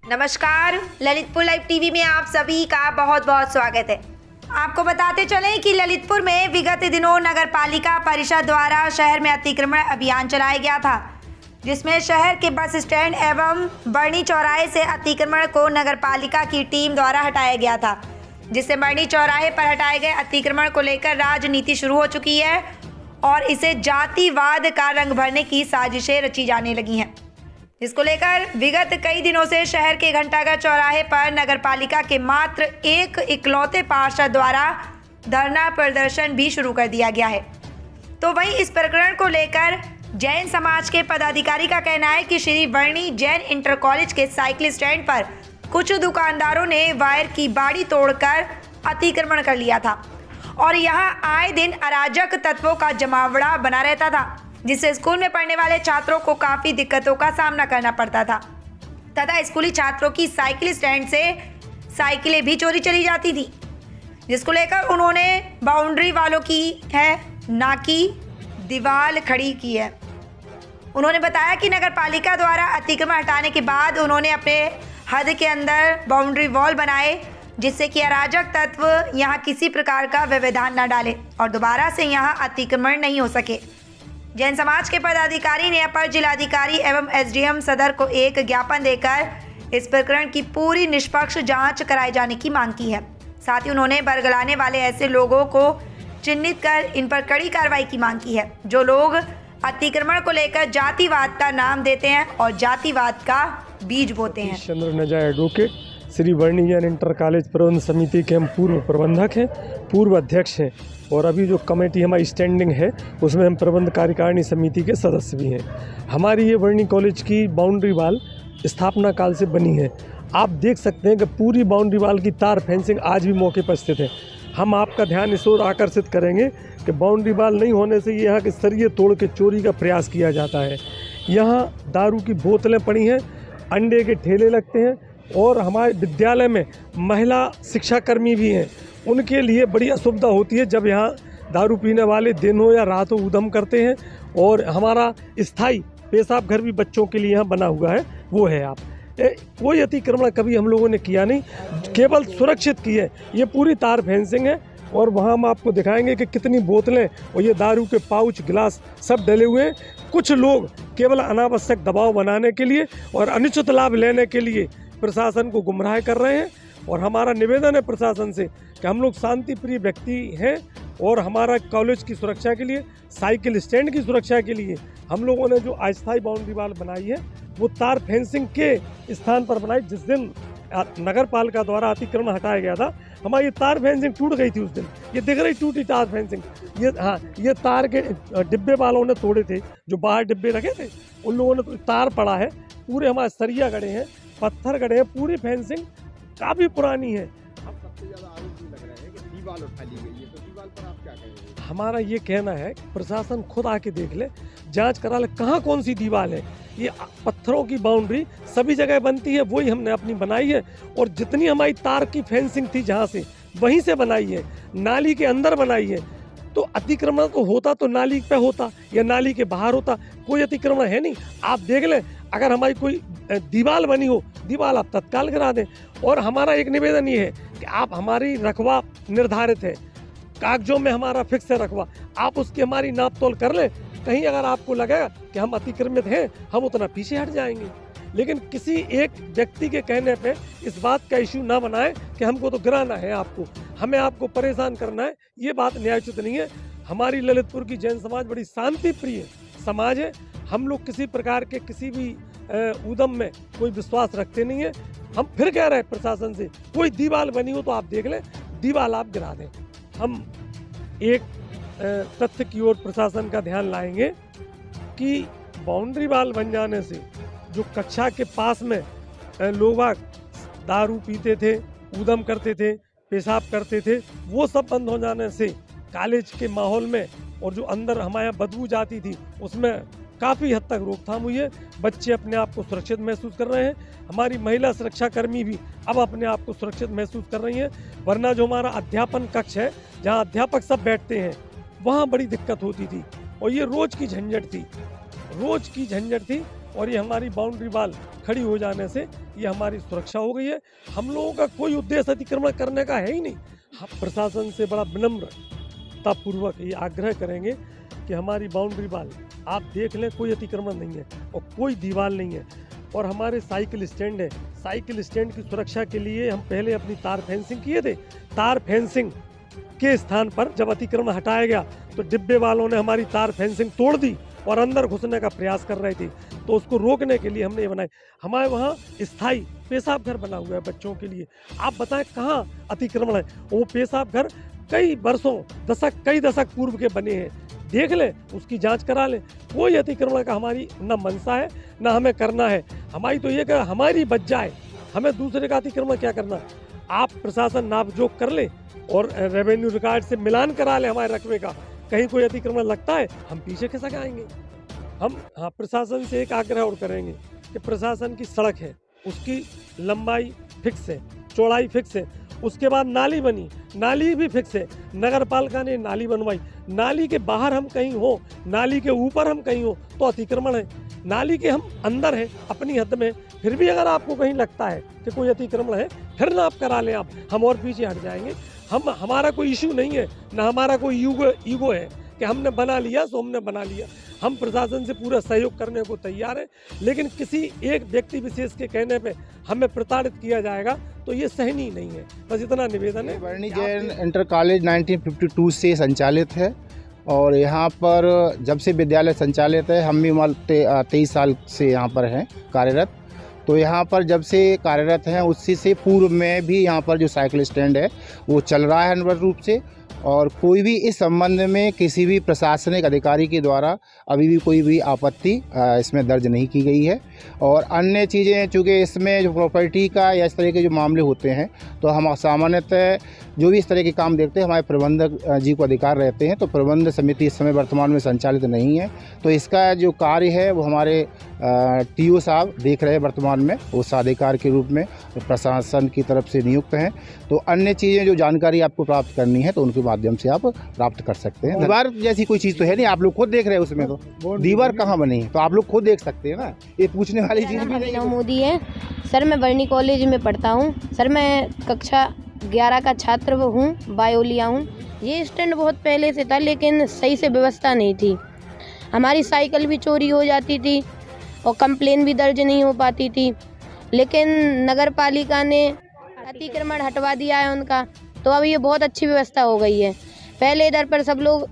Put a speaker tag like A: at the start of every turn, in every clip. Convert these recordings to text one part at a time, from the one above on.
A: नमस्कार, Lalitpur live TV में आप सभी का बहुत बहुत स्वागत है। आपको बताते चलें कि ललितपुर में विगत दिनों नगर पालिका परिषद द्वारा शहर में अतिक्रमण अभियान चलाया गया था, जिसमें शहर के बस स्टैंड एवं बरनी चौराहे से अतिक्रमण को नगर पालिका की टीम द्वारा हटाया गया था, जिससे बरनी चौराहे पर हटाए गए अतिक्रमण को लेकर राजनीति शुरू हो चुकी है और इसे जातिवाद का रंग भरने की साजिशें रची जाने लगी हैं, जिसको लेकर विगत कई दिनों से शहर के घंटाघर चौराहे पर नगर पालिका के मात्र एक इकलौते पार्षद द्वारा धरना प्रदर्शन भी शुरू कर दिया गया है। तो वहीं इस प्रकरण को लेकर जैन समाज के पदाधिकारी का कहना है कि श्री वर्णी जैन इंटर कॉलेज के साइकिल स्टैंड पर कुछ दुकानदारों ने वायर की बाड़ी तोड़कर अतिक्रमण कर लिया था और यहां आए दिन अराजक तत्वों का जमावड़ा बना रहता था, जिससे स्कूल में पढ़ने वाले छात्रों को काफ़ी दिक्कतों का सामना करना पड़ता था तथा स्कूली छात्रों की साइकिल स्टैंड से साइकिलें भी चोरी चली जाती थी, जिसको लेकर उन्होंने बाउंड्री वालों की है ना कि दीवार खड़ी की है। उन्होंने बताया कि नगर पालिका द्वारा अतिक्रमण हटाने के बाद उन्होंने अपने हद के अंदर बाउंड्री वॉल बनाए, जिससे कि अराजक तत्व यहाँ किसी प्रकार का व्यवधान न डाले और दोबारा से यहाँ अतिक्रमण नहीं हो सके। जैन समाज के पदाधिकारी ने अपर जिलाधिकारी एवं एसडीएम सदर को एक ज्ञापन देकर इस प्रकरण की पूरी निष्पक्ष जांच कराए जाने की मांग की है। साथ ही उन्होंने बरगलाने वाले ऐसे लोगों को चिन्हित कर इन पर कड़ी कार्रवाई की मांग की है, जो लोग अतिक्रमण को लेकर जातिवाद का नाम देते हैं और जातिवाद का बीज बोते हैं।
B: चंद्र नजा एडवोकेट, श्री वर्णी जैन इंटर कॉलेज प्रबंध समिति के हम पूर्व प्रबंधक हैं, पूर्व अध्यक्ष हैं और अभी जो कमेटी हमारी स्टैंडिंग है उसमें हम प्रबंध कार्यकारिणी समिति के सदस्य भी हैं। हमारी ये वर्णी कॉलेज की बाउंड्री वाल स्थापना काल से बनी है। आप देख सकते हैं कि पूरी बाउंड्री वाल की तार फेंसिंग आज भी मौके पर स्थित है। हम आपका ध्यान इस ओर आकर्षित करेंगे कि बाउंड्री वाल नहीं होने से यहाँ के सरिये तोड़ के चोरी का प्रयास किया जाता है। यहाँ दारू की बोतलें पड़ी हैं, अंडे के ठेले लगते हैं और हमारे विद्यालय में महिला शिक्षाकर्मी भी हैं। उनके लिए बड़ी असुविधा होती है जब यहाँ दारू पीने वाले दिन हो या रात हो उधम करते हैं। और हमारा स्थायी पेशाब घर भी बच्चों के लिए यहाँ बना हुआ है, वो है। आप कोई अतिक्रमण कभी हम लोगों ने किया नहीं, केवल सुरक्षित की है। ये पूरी तार फेंसिंग है और वहाँ हम आपको दिखाएंगे कि कितनी बोतलें और ये दारू के पाउच गिलास सब डले हुए हैं। कुछ लोग केवल अनावश्यक दबाव बनाने के लिए और अनुचित लाभ लेने के लिए प्रशासन को गुमराह कर रहे हैं। और हमारा निवेदन है प्रशासन से कि हम लोग शांति प्रिय व्यक्ति हैं और हमारा कॉलेज की सुरक्षा के लिए, साइकिल स्टैंड की सुरक्षा के लिए हम लोगों ने जो अस्थायी बाउंड्री वाल बनाई है वो तार फेंसिंग के स्थान पर बनाई। जिस दिन नगर पालिका द्वारा अतिक्रमण हटाया गया था, हमारी ये तार फेंसिंग टूट गई थी उस दिन। ये दिख रही टूटी तार फेंसिंग। ये तार के डिब्बे वालों ने तोड़े थे, जो बाहर डिब्बे रखे थे उन लोगों ने तार पड़ा है। पूरे हमारे सरिया गड़े हैं, पत्थर गड़े हैं, पूरी फेंसिंग काफ़ी पुरानी है।
C: सबसे ज़्यादा आरोप लग रहा है कि दीवार उठा ली गई है, तो दीवार पर आप क्या कहेंगे?
B: हमारा ये कहना है कि प्रशासन खुद आके देख ले, जांच करा ले कहाँ कौन सी दीवार है। ये पत्थरों की बाउंड्री सभी जगह बनती है, वही हमने अपनी बनाई है। और जितनी हमारी तार की फेंसिंग थी जहाँ से, वहीं से बनाई है, नाली के अंदर बनाई है। तो अतिक्रमण तो होता तो नाली पे होता या नाली के बाहर होता, कोई अतिक्रमण है नहीं। आप देख लें, अगर हमारी कोई दीवार बनी हो, दीवार आप तत्काल गिरा दें। और हमारा एक निवेदन ये है कि आप हमारी रकबा निर्धारित है, कागजों में हमारा फिक्स है रकबा, आप उसकी हमारी नाप तोल कर लें। कहीं अगर आपको लगेगा कि हम अतिक्रमित हैं, हम उतना पीछे हट जाएंगे। लेकिन किसी एक व्यक्ति के कहने पे इस बात का इशू ना बनाएं कि हमको तो गिराना है, आपको हमें आपको परेशान करना है। ये बात न्यायोचित नहीं है। हमारी ललितपुर की जैन समाज बड़ी शांति प्रिय समाज है। हम लोग किसी प्रकार के किसी भी उद्यम में कोई विश्वास रखते नहीं है। हम फिर कह रहे हैं प्रशासन से, कोई दीवार बनी हो तो आप देख लें, दीवार आप गिरा दें। हम एक तथ्य की ओर प्रशासन का ध्यान लाएंगे कि बाउंड्री वाल बन जाने से जो कक्षा के पास में लोग दारू पीते थे, उद्यम करते थे, पेशाब करते थे, वो सब बंद हो जाने से कॉलेज के माहौल में और जो अंदर हमारे यहाँ बदबू जाती थी उसमें काफ़ी हद तक रोकथाम हुई है। बच्चे अपने आप को सुरक्षित महसूस कर रहे हैं। हमारी महिला सुरक्षा कर्मी भी अब अपने आप को सुरक्षित महसूस कर रही हैं। वरना जो हमारा अध्यापन कक्ष है, जहाँ अध्यापक सब बैठते हैं, वहाँ बड़ी दिक्कत होती थी और ये रोज़ की झंझट थी। और ये हमारी बाउंड्री वाल खड़ी हो जाने से ये हमारी सुरक्षा हो गई है। हम लोगों का कोई उद्देश्य अतिक्रमण करने का है ही नहीं। हम प्रशासन से बड़ा विनम्रतापूर्वक ये आग्रह करेंगे कि हमारी बाउंड्री वाल आप देख लें, कोई अतिक्रमण नहीं है और कोई दीवार नहीं है। और हमारे साइकिल स्टैंड है, साइकिल स्टैंड की सुरक्षा के लिए हम पहले अपनी तार फेंसिंग किए थे। तार फेंसिंग के स्थान पर जब अतिक्रमण हटाया गया तो डिब्बे वालों ने हमारी तार फेंसिंग तोड़ दी और अंदर घुसने का प्रयास कर रहे थे, तो उसको रोकने के लिए हमने ये बनाई। हमारे वहाँ स्थायी पेशाब घर बना हुआ है बच्चों के लिए। आप बताएं कहाँ अतिक्रमण है? वो पेशाब घर कई वर्षों कई दशक पूर्व के बने हैं, देख लें, उसकी जांच करा लें। कोई अतिक्रमण का हमारी न मंशा है न हमें करना है। हमारी तो ये कि हमारी बच जाए, हमें दूसरे का अतिक्रमण क्या करना। आप प्रशासन नापजोक कर ले और रेवेन्यू रिकॉर्ड से मिलान करा ले हमारे रकबे का। कहीं कोई अतिक्रमण लगता है हम पीछे खिसक आएंगे। हम प्रशासन से एक आग्रह और करेंगे कि प्रशासन की सड़क है, उसकी लंबाई फिक्स है, चौड़ाई फिक्स है, उसके बाद नाली बनी, नाली भी फिक्स है, नगर पालिका ने नाली बनवाई। नाली के बाहर हम कहीं हो, नाली के ऊपर हम कहीं हो तो अतिक्रमण है। नाली के हम अंदर हैं अपनी हद में, फिर भी अगर आपको कहीं लगता है कि कोई अतिक्रमण है फिर ना आप करा लें, हम और पीछे हट जाएंगे। हमारा कोई इशू नहीं है, ना हमारा कोई ईगो है कि हमने बना लिया सो हमने बना लिया। हम प्रशासन से पूरा सहयोग करने को तैयार हैं, लेकिन किसी एक व्यक्ति विशेष के कहने पे हमें प्रताड़ित किया जाएगा तो ये सहनीय नहीं है। बस इतना निवेदन है।
D: वर्णी जैन इंटर कॉलेज 1952 से संचालित है और यहाँ पर जब से विद्यालय संचालित है, हम भी 23 साल से यहाँ पर हैं कार्यरत। तो यहाँ पर जब से कार्यरत हैं उसी से पूर्व में भी यहाँ पर जो साइकिल स्टैंड है वो चल रहा है अनिवार्य रूप से, और कोई भी इस संबंध में किसी भी प्रशासनिक अधिकारी के द्वारा अभी भी कोई भी आपत्ति इसमें दर्ज नहीं की गई है। और अन्य चीज़ें चूँकि इसमें जो प्रॉपर्टी का या इस तरह के जो मामले होते हैं तो हम सामान्यतः जो भी इस तरह के काम देखते हैं हमारे प्रबंधक जी को अधिकार रहते हैं। तो प्रबंध समिति इस समय वर्तमान में संचालित नहीं है, तो इसका जो कार्य है वो हमारे टीओ साहब देख रहे हैं वर्तमान में, वो साधिकार के रूप में प्रशासन की तरफ से नियुक्त हैं। तो अन्य चीज़ें जो जानकारी आपको प्राप्त करनी है तो उनके माध्यम से आप प्राप्त कर सकते हैं। दीवार जैसी कोई चीज़ तो है नहीं, आप लोग खुद देख रहे हैं उसमें, तो दीवार कहाँ बनी है तो आप लोग खुद देख सकते हैं ना, ये पूछने वाली चीज़ भी नहीं है।
E: मोदी है सर, मैं वर्णी कॉलेज में पढ़ता हूँ सर, मैं कक्षा 11 का छात्र हूँ, बायोलिया हूँ। ये स्टैंड बहुत पहले से था लेकिन सही से व्यवस्था नहीं थी, हमारी साइकिल भी चोरी हो जाती थी और कंप्लेन भी दर्ज नहीं हो पाती थी। लेकिन नगर पालिका ने अतिक्रमण हटवा दिया है उनका, तो अब ये बहुत अच्छी व्यवस्था हो गई है। पहले इधर पर सब लोग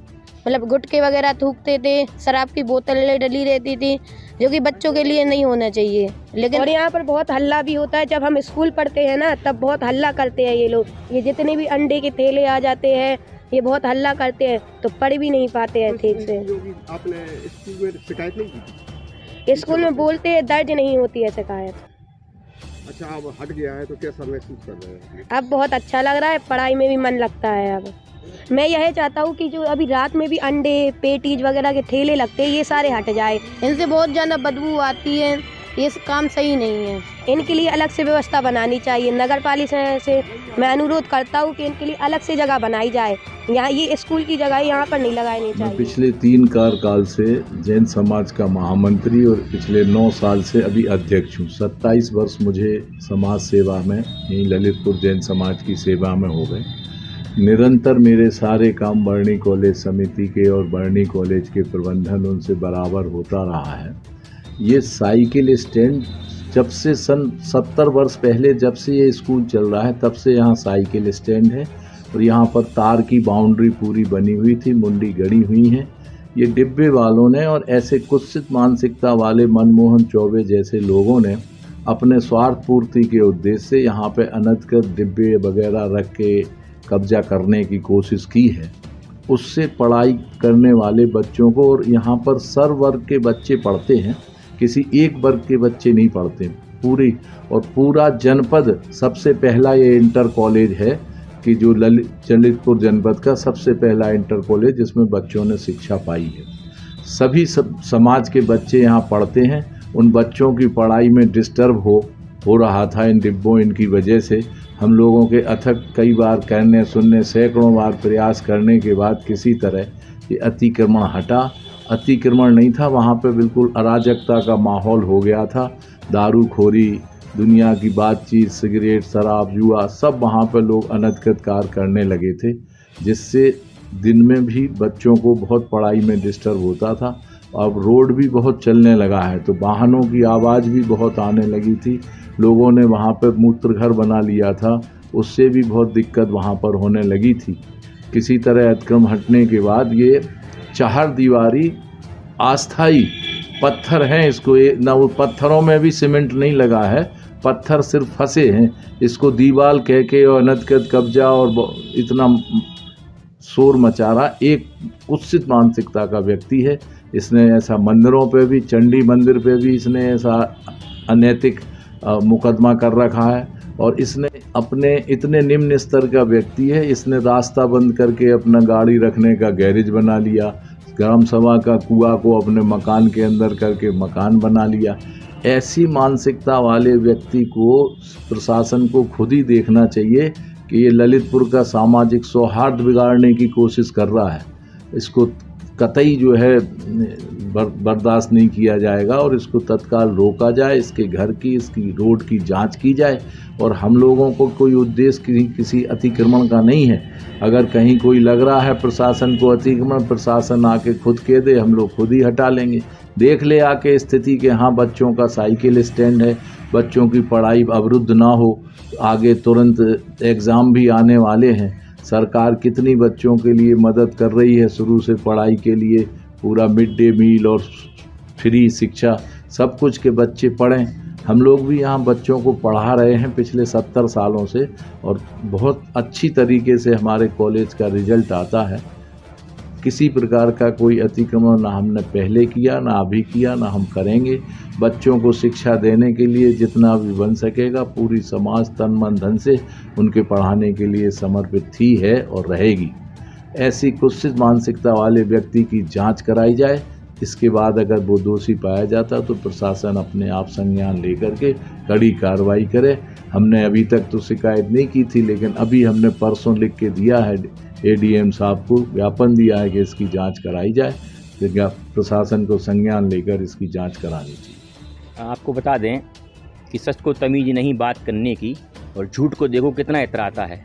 E: मतलब गुटखे वगैरह थूकते थे, शराब की बोतलें डली रहती थी, जो कि बच्चों के लिए नहीं होना चाहिए। लेकिन और यहाँ पर बहुत हल्ला भी होता है। जब हम स्कूल पढ़ते हैं ना तब बहुत हल्ला करते हैं ये लोग, ये जितने भी अंडे के थैले आ जाते हैं ये बहुत हल्ला करते हैं, तो पढ़ भी नहीं पाते हैं ठीक से।
C: आपने स्कूल में शिकायत नहीं की?
E: स्कूल में बोलते हैं, दर्ज नहीं होती है शिकायत।
C: अच्छा, अब हट गया है तो कैसा महसूस कर रहे हैं?
E: अब बहुत अच्छा लग रहा है, पढ़ाई में भी मन लगता है। अब मैं यह चाहता हूँ कि जो अभी रात में भी अंडे पेटीज वगैरह के ठेले लगते हैं ये सारे हट जाए, इनसे बहुत ज़्यादा बदबू आती है, ये काम सही नहीं है। इनके लिए अलग से व्यवस्था बनानी चाहिए। नगर पालिका से मैं अनुरोध करता हूँ कि इनके लिए अलग से जगह बनाई जाए, यहाँ ये स्कूल की जगह यहाँ पर नहीं लगानी चाहिए।
F: पिछले 3 कार्यकाल से जैन समाज का महामंत्री और पिछले 9 साल से अभी अध्यक्ष हूँ। 27 वर्ष मुझे समाज सेवा में यहीं ललितपुर जैन समाज की सेवा में हो गए। निरंतर मेरे सारे काम वर्णी कॉलेज समिति के और वर्णी कॉलेज के प्रबंधन उनसे बराबर होता रहा है। ये साइकिल स्टैंड जब से सन 70 वर्ष पहले जब से ये स्कूल चल रहा है तब से यहाँ साइकिल स्टैंड है और यहाँ पर तार की बाउंड्री पूरी बनी हुई थी, मुंडी गड़ी हुई है। ये डिब्बे वालों ने और ऐसे कुत्सित मानसिकता वाले मनमोहन चौबे जैसे लोगों ने अपने स्वार्थ पूर्ति के उद्देश्य से यहाँ पे अनधिकृत डिब्बे वगैरह रख के कब्जा करने की कोशिश की है। उससे पढ़ाई करने वाले बच्चों को, और यहाँ पर सर्व वर्ग के बच्चे पढ़ते हैं, किसी एक वर्ग के बच्चे नहीं पढ़ते, पूरा जनपद सबसे पहला ये इंटर कॉलेज है कि जो ललितपुर जनपद का सबसे पहला इंटर कॉलेज जिसमें बच्चों ने शिक्षा पाई है। सभी समाज के बच्चे यहाँ पढ़ते हैं। उन बच्चों की पढ़ाई में डिस्टर्ब हो रहा था इन डिब्बों, इनकी वजह से हम लोगों के अथक कई बार कहने सुनने सैकड़ों बार प्रयास करने के बाद किसी तरह ये अतिक्रमण हटा अतिक्रमण नहीं था, वहाँ पे बिल्कुल अराजकता का माहौल हो गया था। दारूखोरी, दुनिया की बातचीत, सिगरेट, शराब, जुआ, सब वहाँ पे लोग अनधिकृत कार्य करने लगे थे, जिससे दिन में भी बच्चों को बहुत पढ़ाई में डिस्टर्ब होता था। अब रोड भी बहुत चलने लगा है तो वाहनों की आवाज़ भी बहुत आने लगी थी। लोगों ने वहाँ पे मूत्र घर बना लिया था, उससे भी बहुत दिक्कत वहाँ पर होने लगी थी। किसी तरह अतिक्रमण हटने के बाद ये चार दीवारी अस्थाई पत्थर हैं, इसको ना वो पत्थरों में भी सीमेंट नहीं लगा है, पत्थर सिर्फ फंसे हैं। इसको दीवार कह के और अनधिकृत कब्जा और इतना शोर मचा रहा एक कुत्सित मानसिकता का व्यक्ति है। इसने ऐसा मंदिरों पे भी, चंडी मंदिर पे भी इसने ऐसा अनैतिक मुकदमा कर रखा है। और इसने अपने इतने निम्न स्तर का व्यक्ति है, इसने रास्ता बंद करके अपना गाड़ी रखने का गैरेज बना लिया, ग्राम सभा का कुआं को अपने मकान के अंदर करके मकान बना लिया। ऐसी मानसिकता वाले व्यक्ति को प्रशासन को खुद ही देखना चाहिए कि ये ललितपुर का सामाजिक सौहार्द बिगाड़ने की कोशिश कर रहा है। इसको कतई जो है बर्दाश्त नहीं किया जाएगा और इसको तत्काल रोका जाए। इसके घर की, इसकी रोड की जांच की जाए। और हम लोगों को कोई उद्देश्य किसी अतिक्रमण का नहीं है। अगर कहीं कोई लग रहा है प्रशासन को अतिक्रमण, प्रशासन आके खुद कह दे, हम लोग खुद ही हटा लेंगे। देख ले आके स्थिति के, हाँ बच्चों का साइकिल स्टैंड है, बच्चों की पढ़ाई अवरुद्ध ना हो, आगे तुरंत एग्ज़ाम भी आने वाले हैं। सरकार कितनी बच्चों के लिए मदद कर रही है, शुरू से पढ़ाई के लिए पूरा मिड डे मील और फ्री शिक्षा, सब कुछ के बच्चे पढ़ें। हम लोग भी यहाँ बच्चों को पढ़ा रहे हैं पिछले 70 सालों से और बहुत अच्छी तरीके से हमारे कॉलेज का रिजल्ट आता है। किसी प्रकार का कोई अतिक्रमण ना हमने पहले किया, ना अभी किया, ना हम करेंगे। बच्चों को शिक्षा देने के लिए जितना भी बन सकेगा पूरी समाज तन मन धन से उनके पढ़ाने के लिए समर्पित थी, है और रहेगी। ऐसी कुत्सित मानसिकता वाले व्यक्ति की जांच कराई जाए। इसके बाद अगर वो दोषी पाया जाता तो प्रशासन अपने आप संज्ञान लेकर के कड़ी कार्रवाई करे। हमने अभी तक तो शिकायत नहीं की थी, लेकिन अभी हमने परसों लिख के दिया है एडीएम साहब को, ज्ञापन दिया है कि इसकी जांच कराई जाए। तो प्रशासन को संज्ञान लेकर इसकी जांच करानी चाहिए।
G: आपको बता दें कि सच को तमीज़ नहीं बात करने की और झूठ को देखो कितना इतराता है।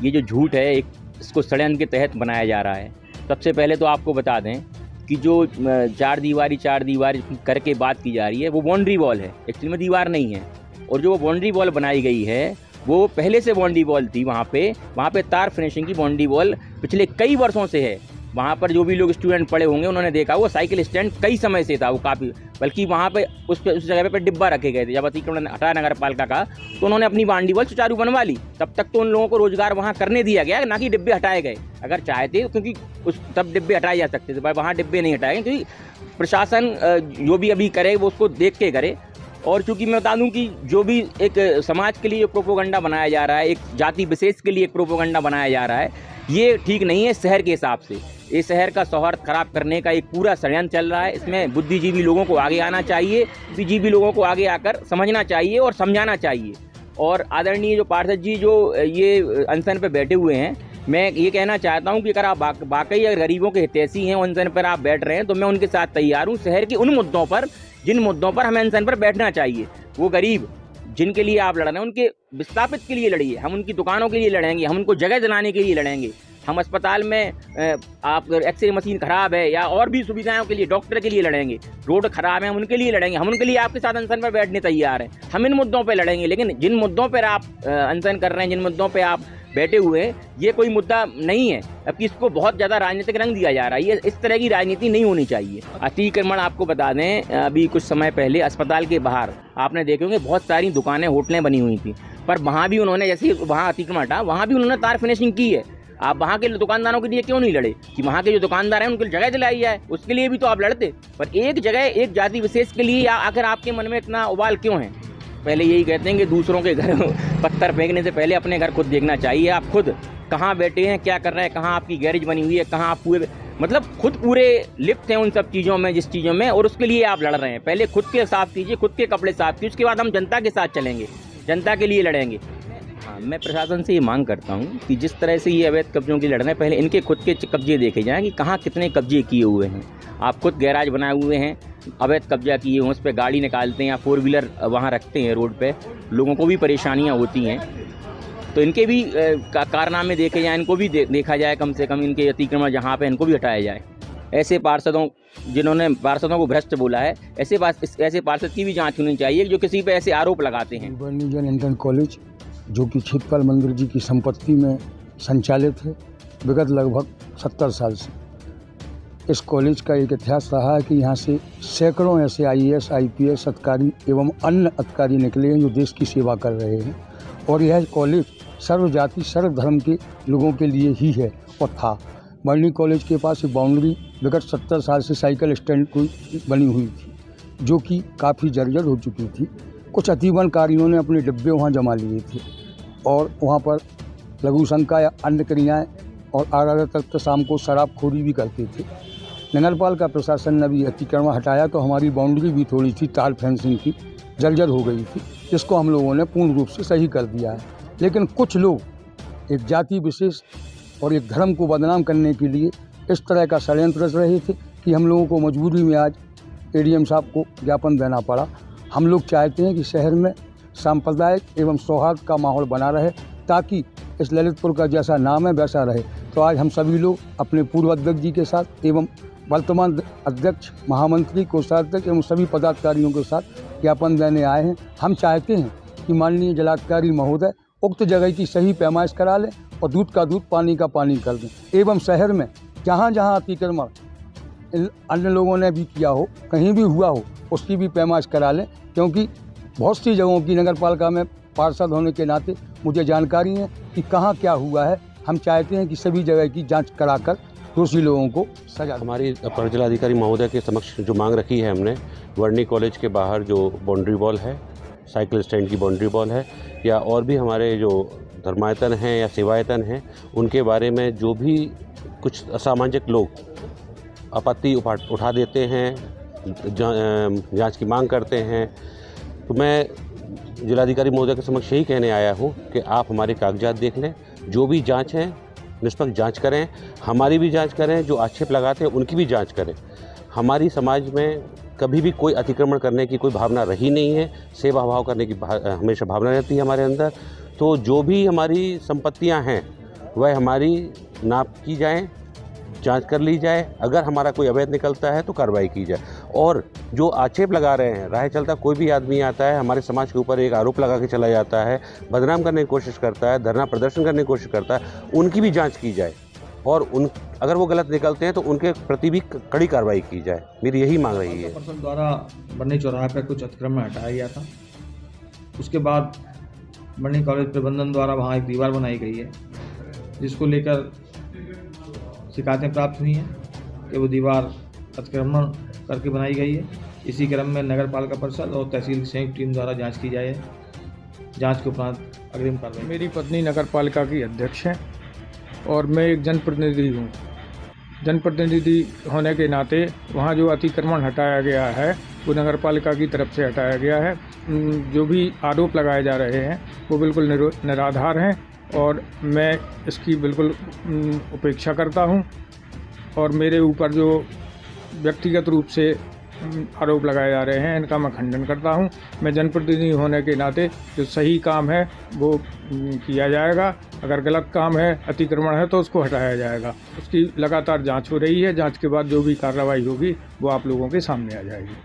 G: ये जो झूठ है इसको षड्यंत्र के तहत बनाया जा रहा है। सबसे पहले तो आपको बता दें कि जो चार दीवारी करके बात की जा रही है वो बाउंड्री वॉल है, एक्चुअली में दीवार नहीं है। और जो वो बाउंड्री वॉल बनाई गई है वो पहले से बाउंड्री वॉल थी। वहाँ पे तार फिनिशिंग की बाउंड्री वॉल पिछले कई वर्षों से है। वहाँ पर जो भी लोग स्टूडेंट पढ़े होंगे उन्होंने देखा वो साइकिल स्टैंड कई समय से था वो काफ़ी, बल्कि वहाँ पे उस जगह पे डिब्बा रखे गए थे। जब अतिक्रमण हटाया नगर पालिका का तो उन्होंने अपनी बाउंड्री वॉल सुचारू बनवा ली। तब तक तो उन लोगों को रोजगार वहाँ करने दिया गया, ना कि डिब्बे हटाए गए। अगर चाहते क्योंकि तब डिब्बे हटाए जा सकते थे, पर वहाँ डिब्बे नहीं हटाए क्योंकि प्रशासन जो भी अभी करे वो उसको देख के करे। और चूँकि मैं बता दूं कि जो भी एक समाज के लिए एक प्रोपोगंडा बनाया जा रहा है, एक जाति विशेष के लिए एक प्रोपोगंडा बनाया जा रहा है, ये ठीक नहीं है शहर के हिसाब से। ये शहर का सौहार्द खराब करने का एक पूरा षड्यंत्र चल रहा है। इसमें बुद्धिजीवी लोगों को आगे आना चाहिए, बुद्धिजीवी लोगों को आगे आकर समझना चाहिए और समझाना चाहिए। और आदरणीय जो पार्षद जी जो ये अनशन पर बैठे हुए हैं, मैं ये कहना चाहता हूँ कि अगर आप वाकई अगर गरीबों के हितैषी हैं, अनशन पर आप बैठ रहे हैं, तो मैं उनके साथ तैयार हूँ। शहर के उन मुद्दों पर जिन मुद्दों पर हमें अनशन पर बैठना चाहिए, वो गरीब जिनके लिए आप लड़ रहे हैं उनके विस्थापित के लिए लड़िए। हम उनकी दुकानों के लिए लड़ेंगे, हम उनको जगह दिलाने के लिए लड़ेंगे। हम अस्पताल में आप एक्सरे मशीन खराब है या और भी सुविधाओं के लिए, डॉक्टर के लिए लड़ेंगे। रोड खराब है, हम उनके लिए लड़ेंगे। हम उनके लिए आपके साथ अनशन पर बैठने तैयार हैं। हम इन मुद्दों पर लड़ेंगे। लेकिन जिन मुद्दों पर आप अनशन कर रहे हैं, जिन मुद्दों पर आप बैठे हुए हैं, ये कोई मुद्दा नहीं है। अब इसको बहुत ज़्यादा राजनीतिक रंग दिया जा रहा है। ये इस तरह की राजनीति नहीं होनी चाहिए। अतिक्रमण आपको बता दें, अभी कुछ समय पहले अस्पताल के बाहर आपने देखे होंगे बहुत सारी दुकानें, होटलें बनी हुई थी, पर वहाँ भी उन्होंने, जैसे वहाँ अतिक्रमण हटा, वहाँ भी उन्होंने तार फिनिशिंग की है। आप वहाँ के दुकानदारों के लिए क्यों नहीं लड़े कि वहाँ के जो दुकानदार हैं उनकी जगह दिलाई जाए? उसके लिए भी तो आप लड़ते। पर एक जगह एक जाति विशेष के लिए आखिर आपके मन में इतना उबाल क्यों है? पहले यही कहते हैं कि दूसरों के घर पत्थर फेंकने से पहले अपने घर खुद देखना चाहिए। आप खुद कहाँ बैठे हैं, क्या कर रहे हैं, कहाँ आपकी गैरेज बनी हुई है, कहाँ आप पूरे मतलब खुद पूरे लिप्त हैं उन सब चीज़ों में, जिस चीज़ों में, और उसके लिए आप लड़ रहे हैं। पहले खुद के साफ कीजिए, खुद के कपड़े साफ कीजिए, उसके बाद हम जनता के साथ चलेंगे, जनता के लिए लड़ेंगे। हाँ, मैं प्रशासन से ये मांग करता हूँ कि जिस तरह से ये अवैध कब्जों की लड़ रहे हैं, पहले इनके खुद के कब्जे देखे जाएँ कि कहाँ कितने कब्जे किए हुए हैं। आप खुद गैराज बनाए हुए हैं, अवैध कब्जा किए हुए, उस पर गाड़ी निकालते हैं या 4 व्हीलर वहाँ रखते हैं रोड पे, लोगों को भी परेशानियाँ होती हैं। तो इनके भी कारनामे देखे जाए, इनको भी देखा जाए, कम से कम इनके अतिक्रमण जहाँ पे इनको भी हटाया जाए। ऐसे पार्षदों जिन्होंने पार्षदों को भ्रष्ट बोला है, ऐसे पार्षद की भी जांच होनी चाहिए जो किसी पे ऐसे आरोप लगाते हैं।
H: वर्णी जैन इंटर कॉलेज जो कि छितपाल मंदिर जी की संपत्ति में संचालित है विगत लगभग 70 साल से। इस कॉलेज का एक इतिहास रहा है कि यहाँ से सैकड़ों ऐसे IAS, IPS अधिकारी एवं अन्य अधिकारी निकले हैं जो देश की सेवा कर रहे हैं, और यह कॉलेज सर्व जाति सर्व धर्म के लोगों के लिए ही है और था। वर्णी कॉलेज के पास एक बाउंड्री विगत 70 साल से साइकिल स्टैंड को बनी हुई थी जो कि काफ़ी जर्जर हो चुकी थी। कुछ अतिक्रमणकारियों ने अपने डिब्बे वहाँ जमा लिए थे और वहाँ पर लघु शंका या अन्य क्रियाएँ और आर तक शाम को शराबखोरी भी करते थे। नगरपालिका प्रशासन ने भी अतिक्रमण हटाया तो हमारी बाउंड्री भी थोड़ी सी तार फेंसिंग की जर्जर हो गई थी, जिसको हम लोगों ने पूर्ण रूप से सही कर दिया है। लेकिन कुछ लोग एक जाति विशेष और एक धर्म को बदनाम करने के लिए इस तरह का षड्यंत्र रच रहे थे कि हम लोगों को मजबूरी में आज ADM साहब को ज्ञापन देना पड़ा। हम लोग चाहते हैं कि शहर में सांप्रदायिक एवं सौहार्द का माहौल बना रहे ताकि इस ललितपुर का जैसा नाम है वैसा रहे। तो आज हम सभी लोग अपने पूर्व अध्यक्ष जी के साथ एवं वर्तमान अध्यक्ष, महामंत्री, कोषाध्यक्ष एवं सभी पदाधिकारियों के साथ ज्ञापन देने आए हैं। हम चाहते हैं कि माननीय जिलाधिकारी महोदय उक्त जगह की सही पैमाइश करा लें और दूध का दूध पानी का पानी कर दें, एवं शहर में जहाँ जहाँ अतिक्रमण अन्य लोगों ने भी किया हो, कहीं भी हुआ हो, उसकी भी पैमाइश करा लें, क्योंकि बहुत सी जगहों की नगरपालिका में पार्षद होने के नाते मुझे जानकारी है कि कहाँ क्या हुआ है। हम चाहते हैं कि सभी जगह की जांच कराकर दोषी लोगों को सजा।
I: हमारी अपर जिलाधिकारी महोदय के समक्ष जो मांग रखी है हमने, वर्णी कॉलेज के बाहर जो बाउंड्री वॉल है, साइकिल स्टैंड की बाउंड्री वॉल है, या और भी हमारे जो धर्मायतन हैं या सेवायतन हैं, उनके बारे में जो भी कुछ असामाजिक लोग आपत्ति उठा देते हैं, जांच की मांग करते हैं, तो मैं जिलाधिकारी महोदय के समक्ष यही कहने आया हूँ कि आप हमारे कागजात देख लें, जो भी जांच है निष्पक्ष जांच करें, हमारी भी जांच करें, जो आक्षेप लगाते हैं उनकी भी जांच करें। हमारी समाज में कभी भी कोई अतिक्रमण करने की कोई भावना रही नहीं है, सेवा भाव करने की हमेशा भावना रहती है हमारे अंदर। तो जो भी हमारी संपत्तियां हैं वह हमारी नाप की जाए, जांच कर ली जाए, अगर हमारा कोई अवैध निकलता है तो कार्रवाई की जाए। और जो आक्षेप लगा रहे हैं, राह चलता कोई भी आदमी आता है हमारे समाज के ऊपर एक आरोप लगा के चला जाता है, बदनाम करने की कोशिश करता है, धरना प्रदर्शन करने की कोशिश करता है, उनकी भी जांच की जाए और अगर वो गलत निकलते हैं तो उनके प्रति भी कड़ी कार्रवाई की जाए। मेरी यही मांग रही है।
J: प्रशासन द्वारा वर्णी चौराहे पर कुछ अतिक्रमण हटाया गया था, उसके बाद वर्णी कॉलेज प्रबंधन द्वारा वहाँ एक दीवार बनाई गई है, जिसको लेकर शिकायतें प्राप्त हुई हैं कि वो दीवार अतिक्रमण करके बनाई गई है। इसी क्रम में नगर पालिका परिषद और तहसील की संयुक्त टीम द्वारा जांच की जाए। जांच के उपरांत अग्रिम कार्रवाई।
B: मेरी पत्नी नगर पालिका की अध्यक्ष हैं और मैं एक जनप्रतिनिधि हूँ। जनप्रतिनिधि होने के नाते वहाँ जो अतिक्रमण हटाया गया है वो नगर पालिका की तरफ से हटाया गया है। जो भी आरोप लगाए जा रहे हैं वो बिल्कुल निराधार हैं और मैं इसकी बिल्कुल उपेक्षा करता हूं। और मेरे ऊपर जो व्यक्तिगत रूप से आरोप लगाए जा रहे हैं इनका मैं खंडन करता हूं। मैं जनप्रतिनिधि होने के नाते जो सही काम है वो किया जाएगा, अगर गलत काम है, अतिक्रमण है तो उसको हटाया जाएगा। उसकी लगातार जांच हो रही है, जांच के बाद जो भी कार्रवाई होगी वो आप लोगों के सामने आ जाएगी।